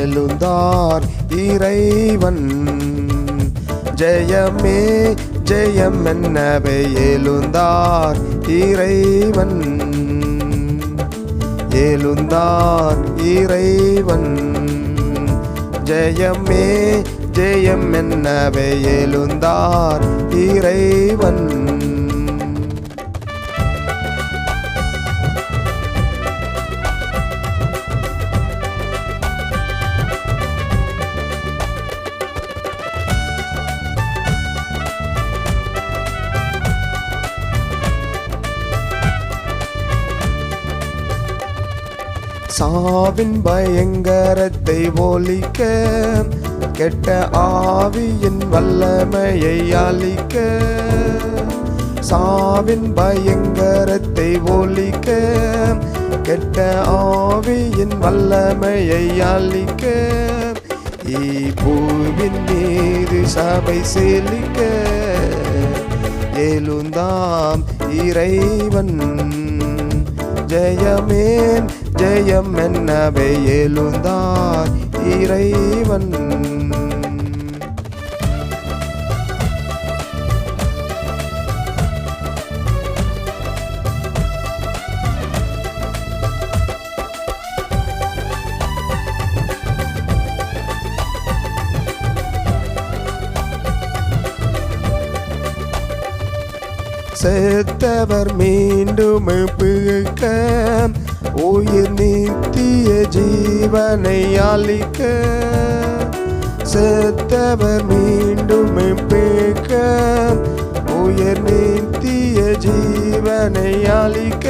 எழுந்தார் இறைவன். ஜெயமே ஜெயம் என்னவே எழுந்தார் இறைவன். எழுந்தார் இறைவன். ஜெயமே ஜெயம் என்னவே எழுந்தார் இறைவன். சாவின் பயங்கரத்தை ஒழிக்க, கெட்ட ஆவியின் வல்லமையை அழிக்க. சாவின் பயங்கரத்தை ஒழிக்க, கெட்ட ஆவியின் வல்லமையை அழிக்க. பூவின் மீது சபை செழிக்க, எழுந்தாம் இறைவன். ஜெயமேன் ஜெயம் என்னவே எழுந்தார் இறைவன். செத்தவர் மீண்டும் பிழைக்க, உயிர் நித்திய ஜீவனை அளிக்க. செத்தவர் மீண்டும் பிழைக்க, உயிர் நித்திய ஜீவனை அளிக்க.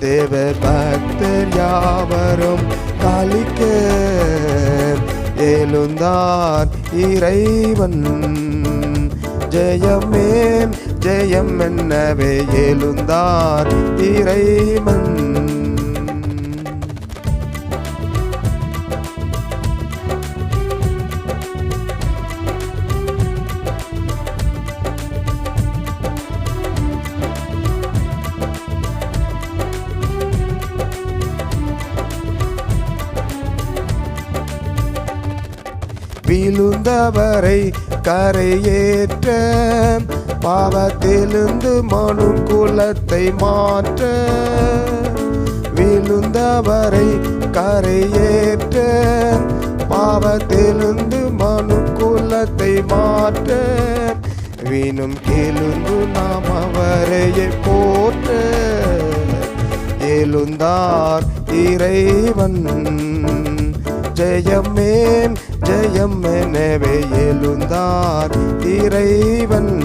தேவர் பக்தர் யாவரும் காலிக்க, எழுந்தார் இறைவன். ஜெயமே ஜெயம் என்னவே எழுந்தார் இறைவன். விழுந்தவரை கரையேற்ற, பாவத்திலிருந்து மனு குலத்தை மாற்ற. விழுந்தவரை கரையேற்ற, பாவத்திலிருந்து மனு குலத்தை மாற்ற. வீணும் எழுந்து நாம் அவரையை போற்ற, எழுந்தார் இறைவன். ஜெயமே ஜெயம் எனவே எழுந்தார் இறைவன்.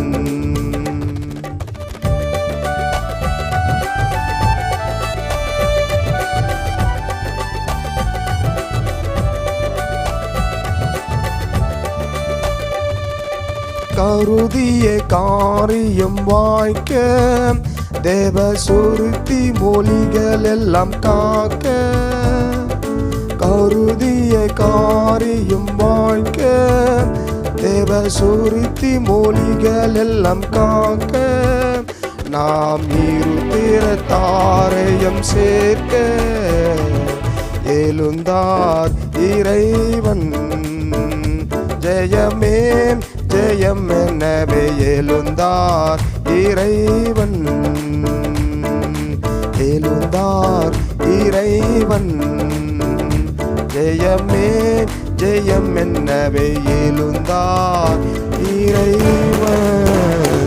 கருதிய காரியம் வாய்க்க, தேவ சுருத்தி மொழிகள் எல்லாம் காக்க. கருதிய காரியம் வாய்க்க, தேவ சுருத்தி மொழிகள் எல்லாம் காக்க. நாம் இருதிர தாரையும் சேர்க்க, எழுந்தார் இறைவன். ஜெயமே ஜெயம் எனவே எழுந்தார் இறைவன். எழுந்தார் இறைவன். ஜெயமே ஜெயம் என்னவே எழுந்தார் இறைவன்.